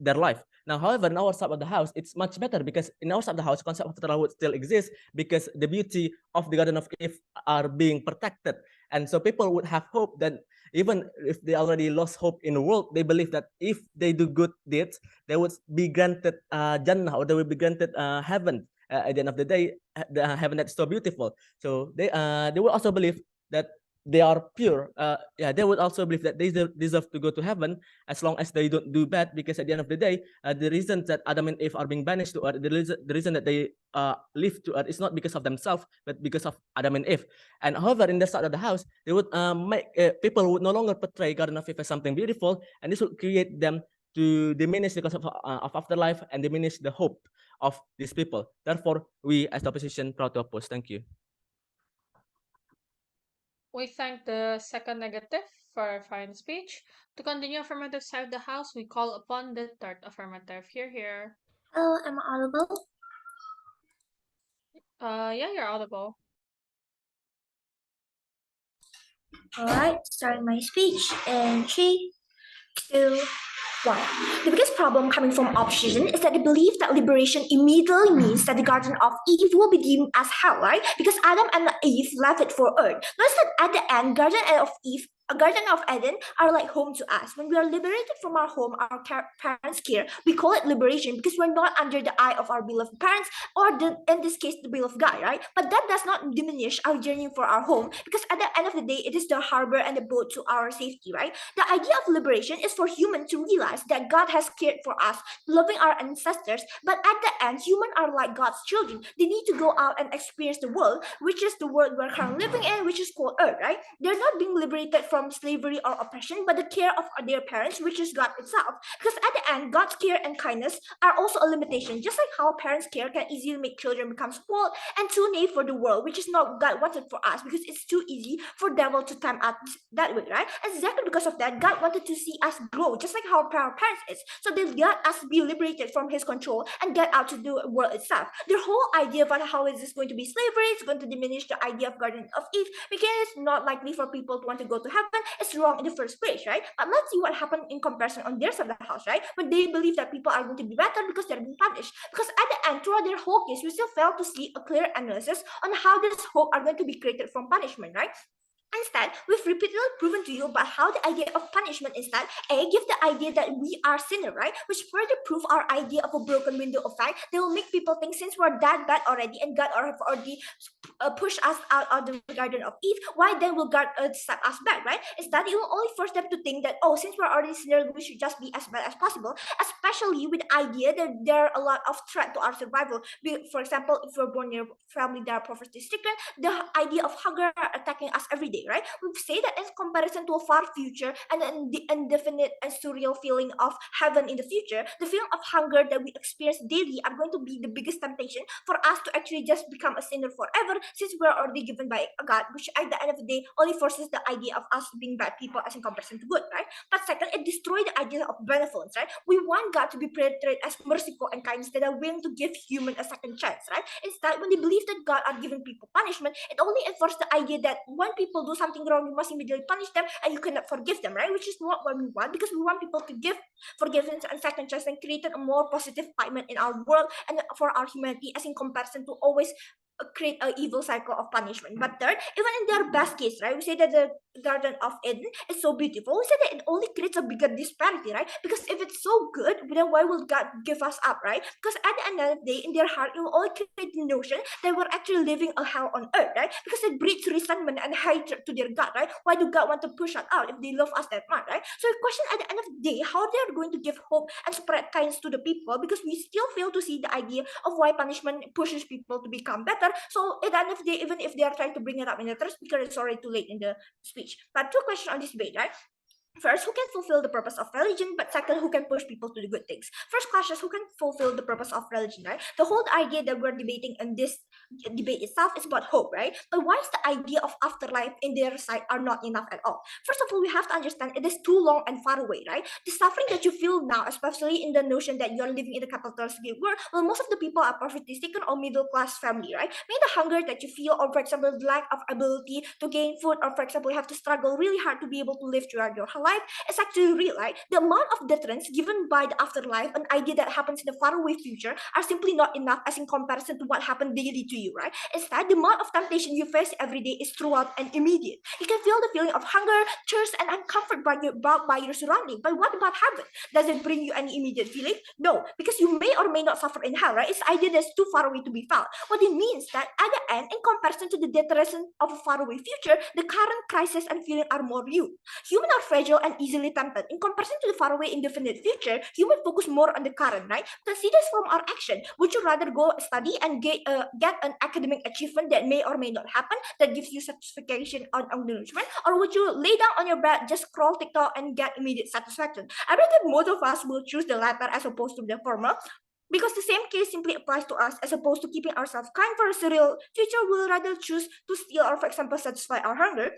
their life. Now, however, in our side of the house, it's much better because in our side of the house, concept of afterlife would still exist because the beauty of the Garden of Eve are being protected, and so people would have hope that even if they already lost hope in the world, they believe that if they do good deeds, they would be granted Jannah, or they will be granted heaven at the end of the day, the heaven that's so beautiful. So they will also believe that they are pure. They would also believe that they deserve to go to heaven as long as they don't do bad, because at the end of the day, the reason that Adam and Eve are being banished to earth, the reason that they live to earth is not because of themselves, but because of Adam and Eve. And however, in the side of the house, they would make people would no longer portray Garden of Eve as something beautiful, and this would create them to diminish the concept of afterlife and diminish the hope of these people. Therefore, we as the opposition proud to oppose. Thank you. We thank the second negative for a fine speech. To continue affirmative side of the house, we call upon the third affirmative. Here. Hello, am I audible? Yeah, you're audible. Alright, starting my speech in 3, 2, 1. The biggest problem coming from opposition is that they believe that liberation immediately means that the Garden of Eve will be deemed as hell, right? Because Adam and Eve left it for earth. Notice that at the end, Garden of Eden are like home to us. When we are liberated from our home, our parents' care, we call it liberation because we're not under the eye of our beloved parents, or in this case, the will of God, right? But that does not diminish our journey for our home, because at the end of the day, it is the harbor and the boat to our safety, right? The idea of liberation is for humans to realize that God has cared for us, loving our ancestors, but at the end, humans are like God's children. They need to go out and experience the world, which is the world we're currently living in, which is called earth, right? They're not being liberated from slavery or oppression, but the care of their parents, which is God itself. Because at the end, God's care and kindness are also a limitation, just like how parents' care can easily make children become spoiled and too naive for the world, which is not God wanted for us, because it's too easy for devil to tempt us that way, right? Exactly because of that, God wanted to see us grow, just like how our parents is. So they let us be liberated from His control and get out to the world itself. Their whole idea about how is this going to be slavery, it's going to diminish the idea of Garden of Eve, because it's not likely for people to want to go to heaven. It's wrong in the first place, right? But let's see what happened in comparison on their side of the house, right? When they believe that people are going to be better because they're being punished. Because at the end, throughout their whole case, we still fail to see a clear analysis on how this hope are going to be created from punishment, right? Instead, we've repeatedly proven to you about how the idea of punishment instead give the idea that we are sinner, right? Which further prove our idea of a broken window effect. They will make people think since we're that bad already and God have already pushed us out of the Garden of Eve, why then will God set us back, right? Instead, it will only force them to think that, oh, since we're already sinner, we should just be as bad as possible, especially with the idea that there are a lot of threat to our survival. For example, if we're born in a family that are poverty-stricken, the idea of hunger attacking us every day, right? We say that in comparison to a far future and an indefinite and surreal feeling of heaven in the future, the feeling of hunger that we experience daily are going to be the biggest temptation for us to actually just become a sinner forever, since we're already given by a God, which at the end of the day only forces the idea of us being bad people as in comparison to good, right? But second, it destroys the idea of benevolence, right? We want God to be portrayed as merciful and kind instead of willing to give human a second chance, right? Instead, when they believe that God are giving people punishment, it only enforces the idea that when people do something wrong, you must immediately punish them and you cannot forgive them, right? Which is not what we want, because we want people to give forgiveness and second chance and create a more positive climate in our world and for our humanity, as in comparison to always create an evil cycle of punishment. But third, even in their best case, right, we say that the Garden of Eden is so beautiful. We say that it only creates a bigger disparity, right? Because if it's so good, then why will God give us up, right? Because at the end of the day, in their heart, it will only create the notion that we're actually living a hell on earth, right? Because it breeds resentment and hatred to their God, right? Why do God want to push us out if they love us that much, right? So the question at the end of the day, how they are going to give hope and spread kindness to the people, because we still fail to see the idea of why punishment pushes people to become better. So at the end of the day, even if they are trying to bring it up in the third speaker, it's already too late in the speech. But two questions on this debate, right? First, who can fulfill the purpose of religion, but second, who can push people to do good things. First question is who can fulfill the purpose of religion, right? The whole idea that we're debating in this debate itself is about hope, right? But why is the idea of afterlife in their side are not enough at all? First of all, we have to understand it is too long and far away, right? The suffering that you feel now, especially in the notion that you're living in the capitalist world, well, most of the people are poverty-stricken or middle-class family, right? Maybe the hunger that you feel, or for example, the lack of ability to gain food, or for example, you have to struggle really hard to be able to live throughout your life, is actually real, right? The amount of deterrence given by the afterlife, an idea that happens in the faraway future, are simply not enough as in comparison to what happened daily to you, right? Instead, the amount of temptation you face every day is throughout and immediate. You can feel the feeling of hunger, thirst, and uncomfort by your surrounding. But what about heaven? Does it bring you any immediate feeling? No, because you may or may not suffer in hell, right? It's the idea that's too far away to be found. What it means that at the end, in comparison to the deterrence of a faraway future, the current crisis and feeling are more real. Humans are fragile and easily tempted. In comparison to the faraway indefinite future, humans focus more on the current, right? Consider from our action. Would you rather go study and get an academic achievement that may or may not happen, that gives you satisfaction on acknowledgement, or would you lay down on your bed, just scroll TikTok and get immediate satisfaction? I bet that most of us will choose the latter as opposed to the former, because the same case simply applies to us. As opposed to keeping ourselves kind for a surreal future, we'll rather choose to steal or, for example, satisfy our hunger,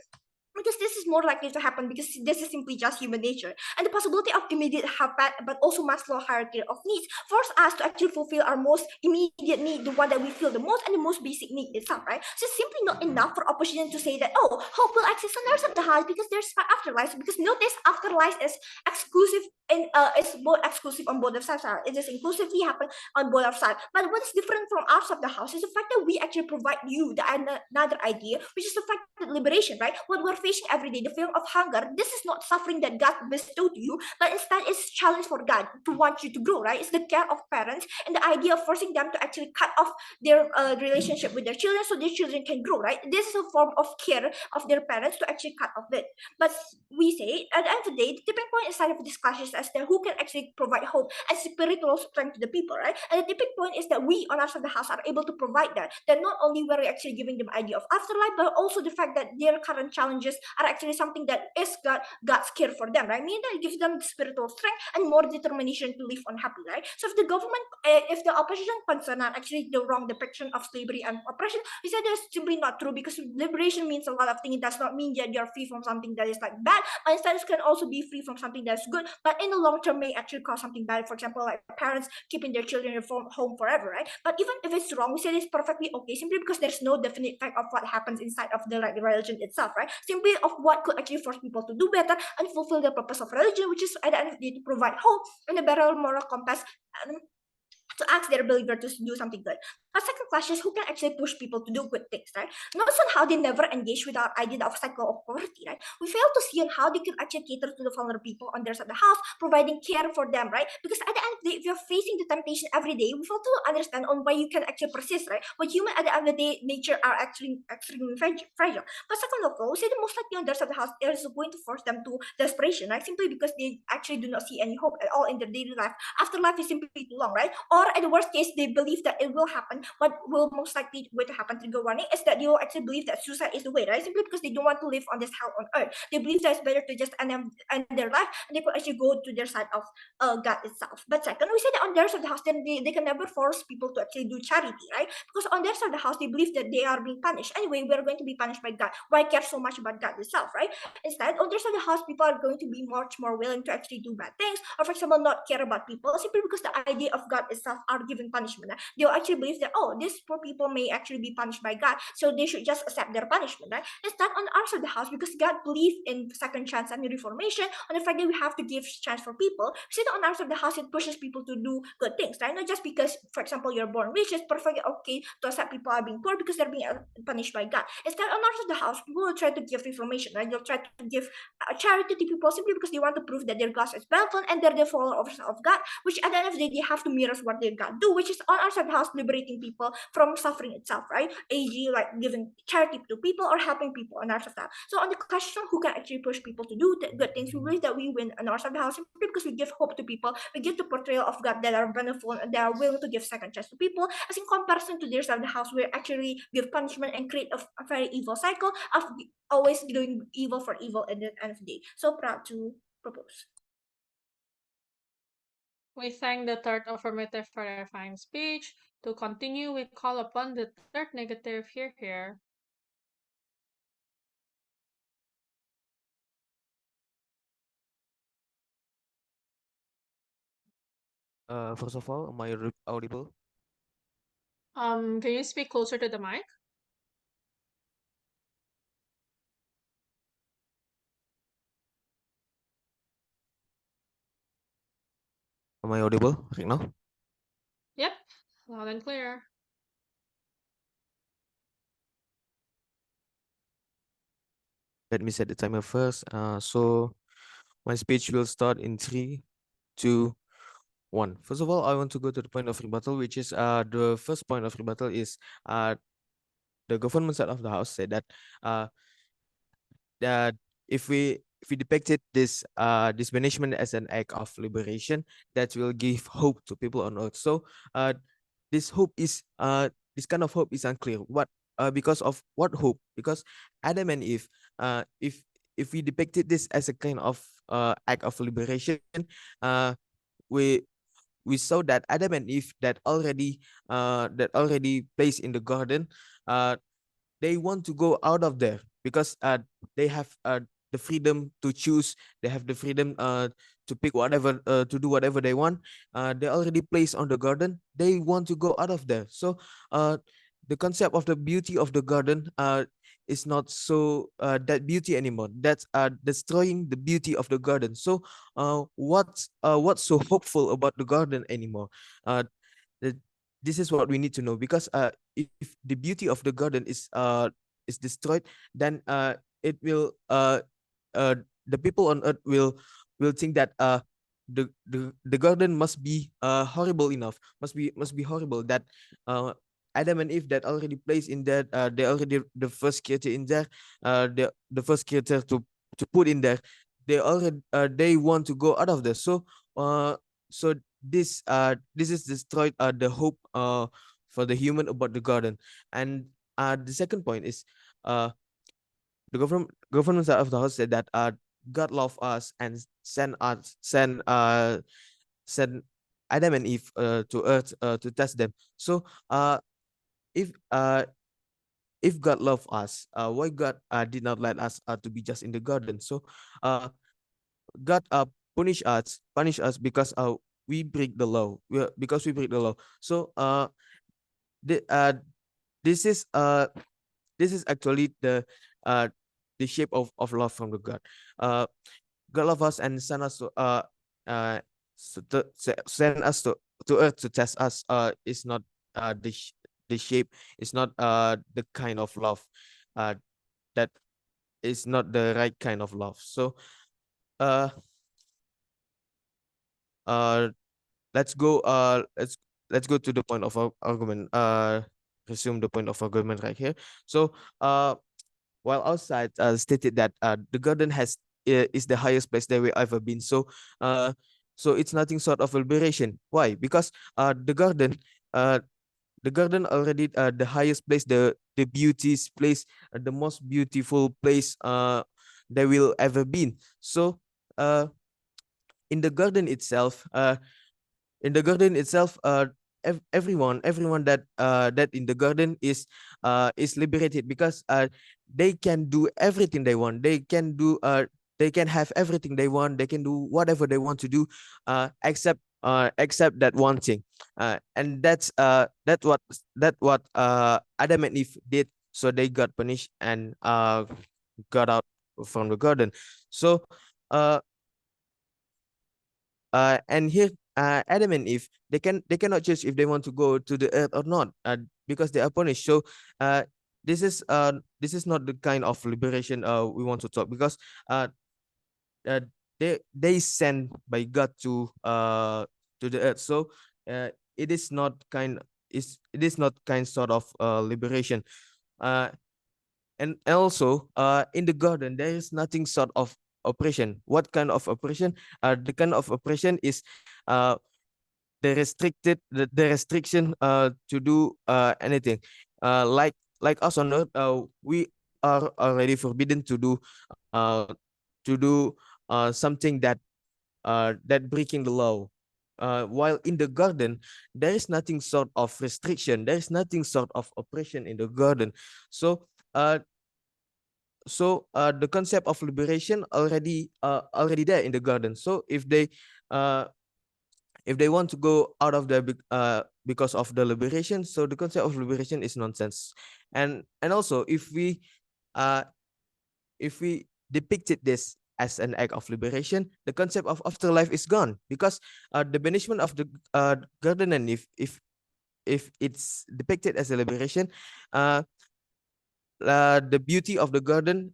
because this is more likely to happen, because this is simply just human nature. And the possibility of immediate happen, but also Maslow hierarchy of needs, force us to actually fulfill our most immediate need, the one that we feel the most, and the most basic need itself, right? So it's simply not enough for opposition to say that, oh, hope will exist on the other side of the house because there's afterlife. Because notice, afterlife is exclusive, and it's both exclusive on both sides. It is inclusively happen on both sides. But what is different from our side of the house is the fact that we actually provide you another idea, which is the fact that liberation, right? What we're facing every day, the feeling of hunger, this is not suffering that God bestowed to you, but instead it's challenge for God to want you to grow, right? It's the care of parents and the idea of forcing them to actually cut off their relationship with their children so their children can grow, right? This is a form of care of their parents to actually cut off it. But we say at the end of the day, the tipping point inside of discussions as to who can actually provide hope and spiritual strength to the people, right? And the tipping point is that we on our side of the house are able to provide that. That not only we're actually giving them idea of afterlife, but also the fact that their current challenges are actually something that is God's care for them, right? Meaning that it gives them spiritual strength and more determination to live unhappy, right? So if the government, if the opposition concern are actually the wrong depiction of slavery and oppression, we said that's simply not true, because liberation means a lot of things. It does not mean that you're free from something that is like bad, but instead it can also be free from something that's good, but in the long term may actually cause something bad. For example, like parents keeping their children in home forever, right? But even if it's wrong, we say it's perfectly okay, simply because there's no definite fact of what happens inside of the religion itself, right? Simply of what could actually force people to do better and fulfill the purpose of religion, which is at the end of the day to provide hope and a better moral compass, to ask their believer to do something good. Our second question is who can actually push people to do good things, right? Notice on how they never engage with our idea of cycle of poverty, right? We fail to see on how they can actually cater to the vulnerable people on their side of the house, providing care for them, right? Because at the end of the day, if you're facing the temptation every day, we fail to understand on why you can actually persist, right? But human at the end of the day, nature are actually extremely fragile. But second of all, we say the most likely on their side of the house is going to force them to desperation, right? Simply because they actually do not see any hope at all in their daily life. Afterlife is simply too long, right? Or at the worst case, they believe that it will happen. What will most likely going to happen, trigger warning, is that they will actually believe that suicide is the way, right? Simply because they don't want to live on this hell on earth. They believe that it's better to just end their life, and they could actually go to their side of God itself. But second, we say that on their side of the house, then they can never force people to actually do charity, right? Because on their side of the house, they believe that they are being punished. Anyway, we're going to be punished by God. Why care so much about God itself, right? Instead, on their side of the house, people are going to be much more willing to actually do bad things, or for example, not care about people, simply because the idea of God itself are giving punishment. They'll actually believe that, oh, these poor people may actually be punished by God, so they should just accept their punishment, right? Instead, on our side of the house, because God believes in second chance and reformation, on the fact that we have to give chance for people, see that on our side of the house, it pushes people to do good things, right? Not just because, for example, you're born rich, it's perfectly okay to accept people are being poor because they're being punished by God. Instead, on our side of the house, people will try to give reformation, right? They'll try to give charity to people simply because they want to prove that their God is benevolent and they're the followers of God, which at the end of the day, they have to mirror what their God do, which is on our side of the house, liberating people from suffering itself, right? AG, like giving charity to people or helping people on our side of the house. So on the question who can actually push people to do good things, we believe that we win on our side of the house simply because we give hope to people, we give the portrayal of God that are benevolent and they are willing to give second chance to people, as in comparison to their side of the house, we actually give punishment and create a very evil cycle of always doing evil for evil at the end of the day. So proud to propose. We thank the third affirmative for their fine speech. To continue, we call upon the third negative here. First of all, am I audible? Can you speak closer to the mic? Am I audible right now? Yep, loud and clear. Let me set the timer first. So my speech will start in 3, 2, 1. First of all, I want to go to the point of rebuttal, which is the first point of rebuttal is the government side of the house said that if we depicted this banishment as an act of liberation, that will give hope to people on earth. So this hope is this kind of hope is unclear. What because of what hope? Because Adam and Eve, if we depicted this as a kind of act of liberation, we saw that Adam and Eve that already placed in the garden, they want to go out of there because they have the freedom to choose. They have the freedom to pick whatever, to do whatever they want. They already placed on the garden. They want to go out of there. So the concept of the beauty of the garden is not so that beauty anymore. That's destroying the beauty of the garden. So what's so hopeful about the garden anymore? The, this is what we need to know, because if the beauty of the garden is destroyed, then it will the people on earth will think that the garden must be horrible enough, must be horrible, that Adam and Eve that already placed in there, they already the first creature in there, the first creature to put in there, they already they want to go out of there. So so this is destroyed the hope for the human about the garden. And the second point is the government side of the house said that God loved us and send Adam and Eve to earth to test them. So if God loved us, why God did not let us to be just in the garden? So God punish us because we break the law. Because we break the law. So the, this is actually the shape of love from the God. God love us and send us to send us to earth to test us. Is not the shape. It's not the kind of love that is not the right kind of love. So let's go let's go to the point of our argument. Resume the point of argument right here. So while outside stated that the garden is the highest place that we ever been. So so it's nothing sort of liberation. Why? Because the garden already the highest place, the beautiest place, the most beautiful place that will ever been. So in the garden itself, everyone that in the garden is liberated, because they can do everything they want. They can have everything they want. They can do whatever they want to do, except that one thing, and that's what Adam and Eve did. So they got punished and got out from the garden. So and here Adam and Eve, they cannot choose if they want to go to the earth or not, because they are punished. So this is not the kind of liberation we want to talk, because uh, they sent by God to the earth. So it is not kind sort of liberation. And also in the garden there is nothing sort of oppression. What kind of oppression? The kind of oppression is the restriction to do anything, like us on earth. We are already forbidden to do something that that breaking the law. While in the garden, there is nothing sort of restriction, there is nothing sort of oppression in the garden. So the concept of liberation already there in the garden. So if they want to go out of there because of the liberation, so the concept of liberation is nonsense. And also if we depicted this as an act of liberation, the concept of afterlife is gone, because the banishment of the garden, and if it's depicted as a liberation, the beauty of the garden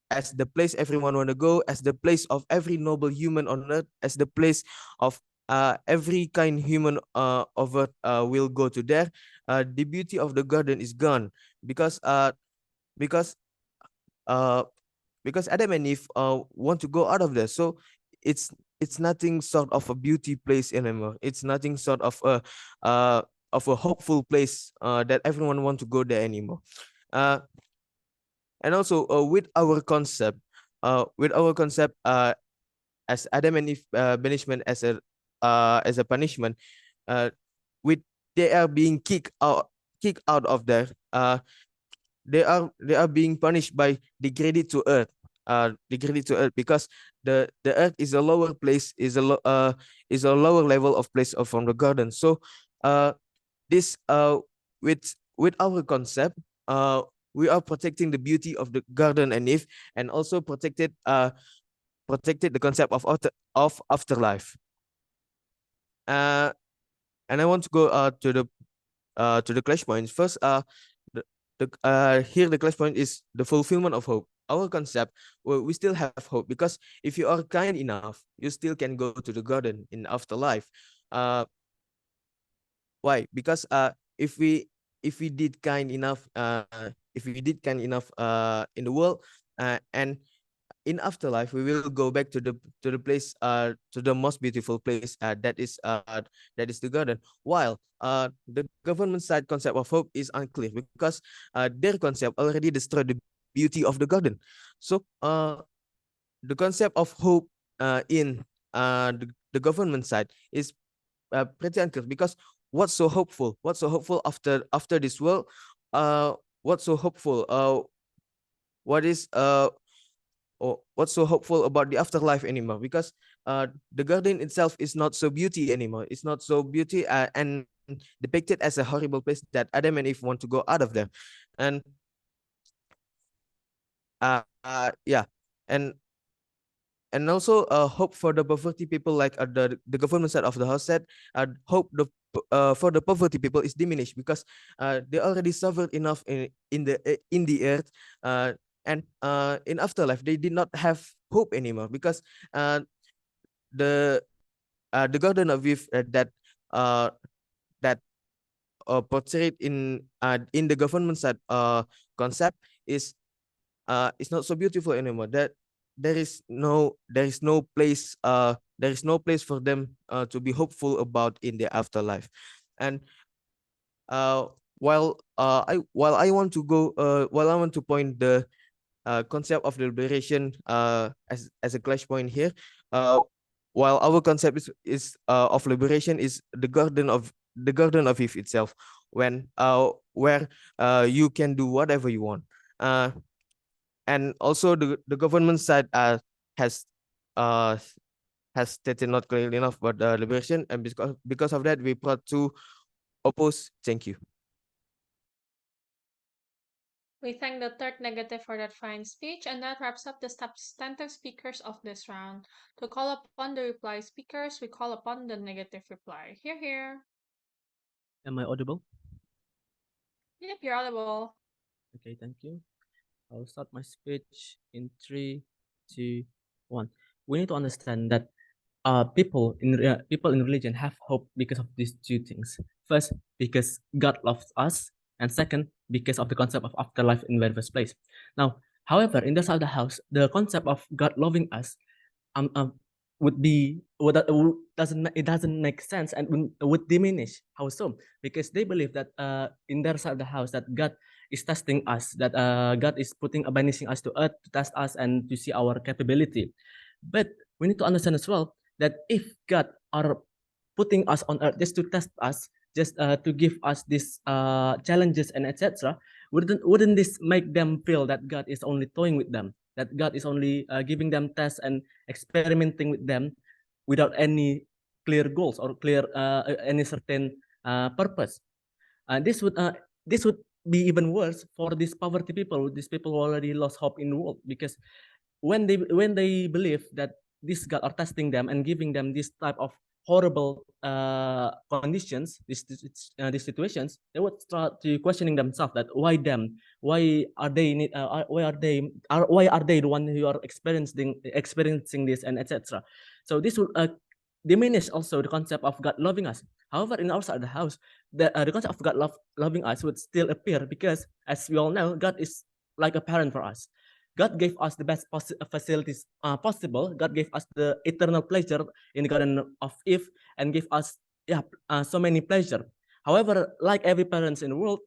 as the place everyone want to go, as the place of every noble human on earth, as the place of every kind human of earth will go to there. The beauty of the garden is gone, because because Adam and Eve want to go out of there. So it's nothing sort of a beauty place anymore. It's nothing sort of a hopeful place that everyone want to go there anymore. And also with our concept as Adam and Eve banishment as a punishment, with they are being kicked out of there. They are being punished by degraded to earth, because the earth is a lower place, is a lower level of place from the garden. So this with our concept, we are protecting the beauty of the garden and Eve, and also protected the concept of afterlife. And I want to go to the clash points first. Here the clash point is the fulfillment of hope. Our concept, well, we still have hope, because if you are kind enough, you still can go to the garden in afterlife. Why? Because if we did kind enough, in the world, and in afterlife, we will go back to the place, to the most beautiful place, that is the garden. While the government side concept of hope is unclear, because their concept already destroyed the beauty of the garden. So the concept of hope in the government side is pretty unclear, because what's so hopeful after this world? What's so hopeful? What is or what's so hopeful about the afterlife anymore? Because the garden itself is not so beauty anymore. It's not so beauty, and depicted as a horrible place that Adam and Eve want to go out of there. And yeah, and also hope for the poverty people, like the government side of the house said, hope for the poverty people is diminished, because they already suffered enough in the earth, and in afterlife they did not have hope anymore, because the garden of Eve that portrayed in the government side concept is not so beautiful anymore. That there is no place for them to be hopeful about in the afterlife. And while I want to point the concept of liberation as a clash point here, while our concept is of liberation is the garden of Eve itself, when where you can do whatever you want. And also the government side has stated not clearly enough about liberation, and because of that we brought to oppose. Thank you. We thank the third negative for that fine speech, and that wraps up the substantive speakers of this round. To call upon the reply speakers, we call upon the negative reply. Here. Am I audible? Yep, you're audible. Okay, thank you. I'll start my speech in 3, 2, 1. We need to understand that people in religion have hope because of these two things. First, because God loves us, and second, because of the concept of afterlife in the first place. Now, however, in the side of the house, the concept of God loving us doesn't make sense, and would diminish. How so? Because they believe that in their side of the house, that God is testing us, that God is banishing us to earth to test us and to see our capability. But we need to understand as well that if God are putting us on earth just to test us, just to give us these challenges and etc., wouldn't this make them feel that God is only toying with them, that God is only giving them tests and experimenting with them without any clear goals or clear any certain purpose? This would be even worse for these poverty people, these people who already lost hope in the world, because when they believe that these God are testing them and giving them this type of horrible conditions, these situations, they would start to questioning themselves that why them, why are they need, why are they the one who are experiencing this and etc. So this would diminish also the concept of God loving us. However, in outside the house, the concept of God loving us would still appear, because as we all know, God is like a parent for us. God gave us the best facilities possible. God gave us the eternal pleasure in the Garden of Eve and gave us so many pleasure. However, like every parents in the world,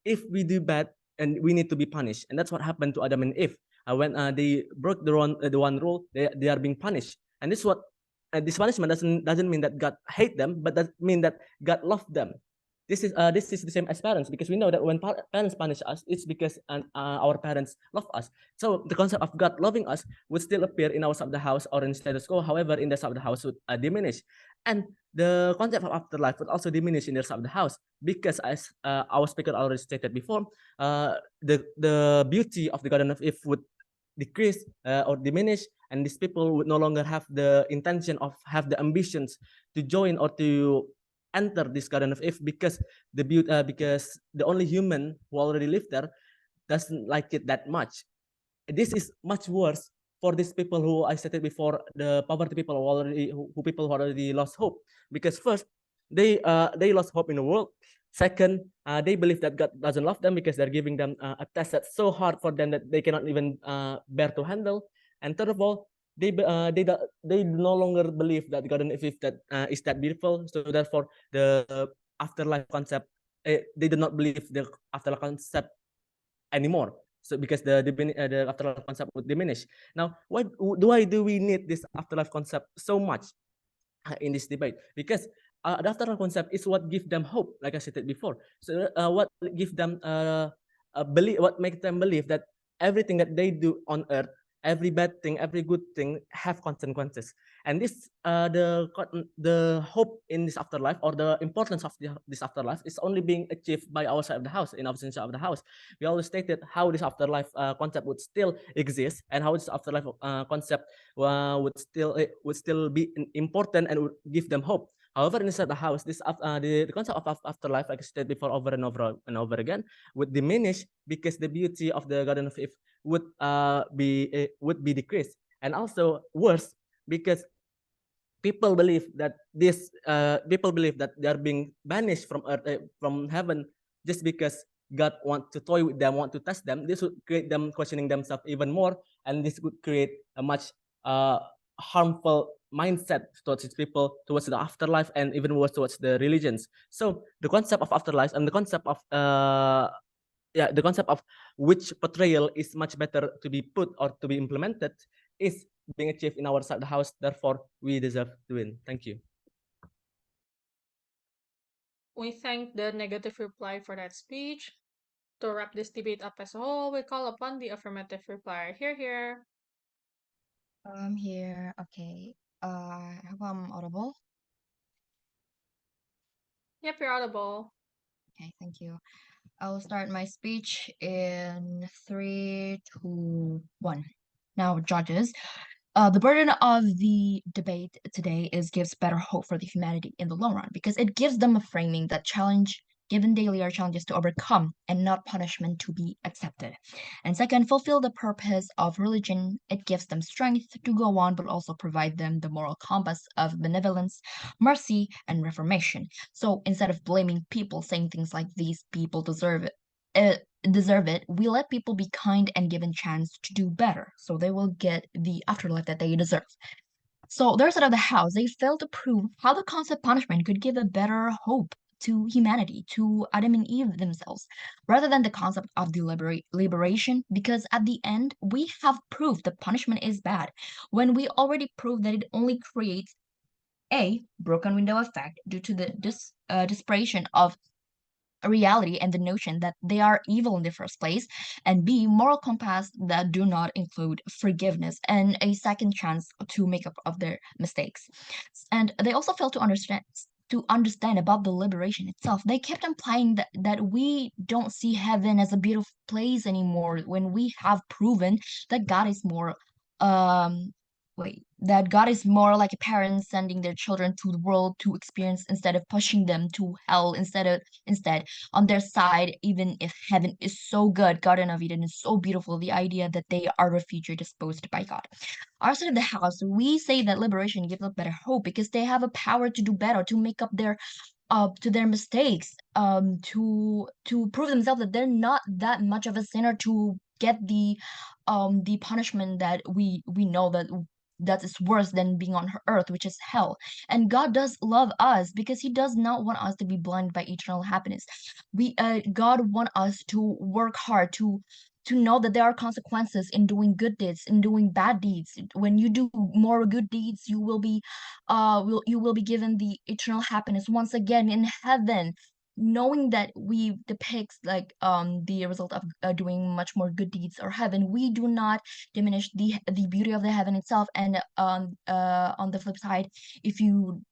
if we do bad, and we need to be punished, and that's what happened to Adam and Eve. When they broke the one rule, they are being punished, and this is what this punishment doesn't mean that God hate them, but that mean that God loved them. This is the same as parents, because we know that when parents punish us, it's because our parents love us. So the concept of God loving us would still appear in our side of the house or in status quo. However, in the side of the house would diminish, and the concept of afterlife would also diminish in the side of the house, because as our speaker already stated before, the beauty of the Garden of Eve would decrease or diminish, and these people would no longer have the intention of have the ambitions to join or to enter this Garden of Eve, because the only human who already lived there doesn't like it that much. This is much worse for these people who I stated before, the poverty people who people who already lost hope, because first they lost hope in the world. Second, they believe that God doesn't love them because they're giving them a test that's so hard for them that they cannot even bear to handle. And third of all, they no longer believe that God and Eve that is that beautiful. So therefore, the afterlife concept, they do not believe the afterlife concept anymore. So because the afterlife concept would diminish. Now, why do we need this afterlife concept so much in this debate? Because the afterlife concept is what gives them hope, like I said before. So what gives them believe, what makes them believe that everything that they do on earth, every bad thing, every good thing, have consequences. And this the hope in this afterlife, or the importance of this afterlife, is only being achieved by our side of the house, in our side of the house. We always stated how this afterlife concept would still exist, and how this afterlife concept would still be important and would give them hope. However, inside the house, this the concept of afterlife, like I said before, over and over again, would diminish, because the beauty of the Garden of Eve would be decreased, and also worse, because people believe that they are being banished from earth, from heaven, just because God want to toy with them, want to test them. This would create them questioning themselves even more, and this would create a much harmful mindset towards its people, towards the afterlife, and even worse towards the religions. So the concept of afterlife and the concept of the concept of which portrayal is much better to be put or to be implemented is being achieved in our side of the house. Therefore, we deserve to win. Thank you. We thank the negative reply for that speech. To wrap this debate up as a whole, we call upon the affirmative reply. Here. I'm here. Okay. I hope I'm audible. Yep, you're audible. Okay, thank you. I will start my speech in 3, 2, 1. Now, judges, the burden of the debate today gives better hope for the humanity in the long run, because it gives them a framing that given daily are challenges to overcome and not punishment to be accepted. And second, fulfill the purpose of religion. It gives them strength to go on, but also provide them the moral compass of benevolence, mercy, and reformation. So instead of blaming people, saying things like these people deserve it, we let people be kind and given chance to do better, so they will get the afterlife that they deserve. So their side of the house, they failed to prove how the concept punishment could give a better hope to humanity, to Adam and Eve themselves, rather than the concept of liberation, because at the end, we have proof that punishment is bad when we already proved that it only creates a broken window effect due to the desperation of reality and the notion that they are evil in the first place, and B, moral compass that do not include forgiveness and a second chance to make up of their mistakes. And they also fail to understand about the liberation itself. They kept implying that we don't see heaven as a beautiful place anymore when we have proven that God is more that God is more like a parent sending their children to the world to experience instead of pushing them to hell, instead on their side, even if heaven is so good, Garden of Eden is so beautiful, the idea that they are a future disposed by God. Our side of the house, we say that liberation gives us better hope because they have a power to do better, to make up to their mistakes, to prove themselves that they're not that much of a sinner to get the punishment that we know that is worse than being on earth, which is hell. And God does love us because he does not want us to be blinded by eternal happiness. God want us to work hard to know that there are consequences in doing good deeds, in doing bad deeds. When you do more good deeds, you will be given the eternal happiness once again in heaven. Knowing that we depict like the result of doing much more good deeds or heaven, we do not diminish the beauty of the heaven itself. And on the flip side, if you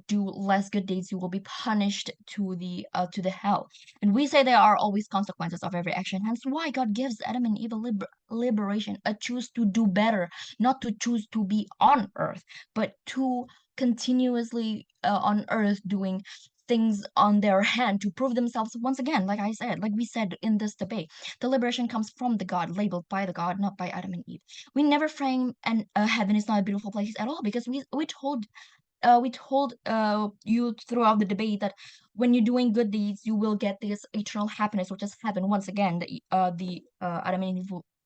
do less good deeds, you will be punished to the hell. And we say there are always consequences of every action, hence why God gives Adam and Eve a liberation, a choose to do better, not to choose to be on earth, but to continuously on earth doing things on their hand to prove themselves once again. Like we said in this debate, the liberation comes from the God, labeled by the God, not by Adam and Eve. We never frame heaven is not a beautiful place at all, because we told you throughout the debate that when you're doing good deeds, you will get this eternal happiness, which is heaven. Once again, the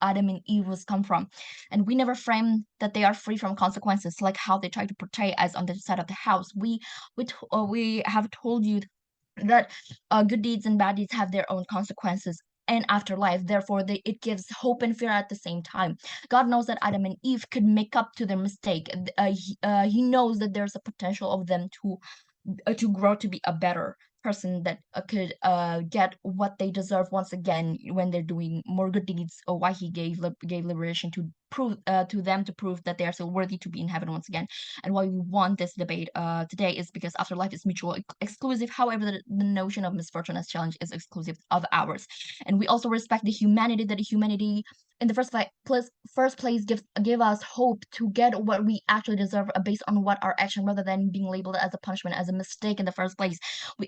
Adam and Eve was come from. And we never frame that they are free from consequences, like how they try to portray us on the side of the house. We have told you that good deeds and bad deeds have their own consequences and afterlife. Therefore, it gives hope and fear at the same time. God knows that Adam and Eve could make up to their mistake. He knows that there's a potential of them to grow to be a better person that could get what they deserve once again when they're doing more good deeds, or why he gave liberation to prove to them, to prove that they are still worthy to be in heaven once again. And why we want this debate today is because afterlife is mutual exclusive. However, the notion of misfortune as challenge is exclusive of ours. And we also respect the humanity, that the humanity in the first place give us hope to get what we actually deserve based on what our action, rather than being labeled as a punishment, as a mistake in the first place. We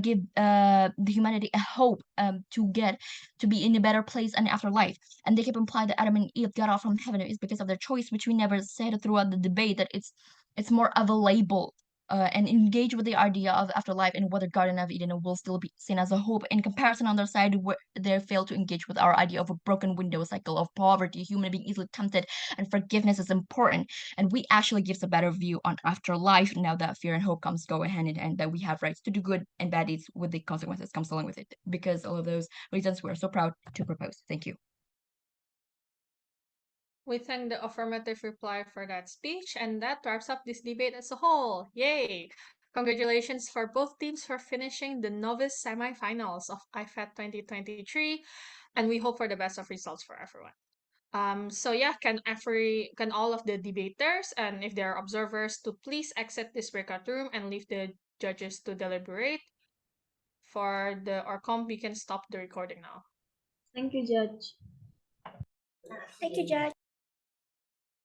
give the humanity a hope to be in a better place and afterlife. And they keep implying that Adam and Eve got off from heaven is because of their choice, which we never said throughout the debate, that it's more of a label. And engage with the idea of afterlife and whether Garden of Eden will still be seen as a hope. In comparison, on their side, where they fail to engage with our idea of a broken window cycle of poverty, human being easily tempted, and forgiveness is important. And we actually gives a better view on afterlife now that fear and hope go hand in hand, that we have rights to do good and bad deeds with the consequences comes along with it. Because all of those reasons, we are so proud to propose. Thank you. We thank the affirmative reply for that speech, and that wraps up this debate as a whole. Yay! Congratulations for both teams for finishing the Novice Semifinals of IVED 2023, and we hope for the best of results for everyone. So yeah, can all of the debaters and if there are observers to please exit this breakout room and leave the judges to deliberate. For the ORCOM, we can stop the recording now. Thank you, Judge. Thank you, Judge.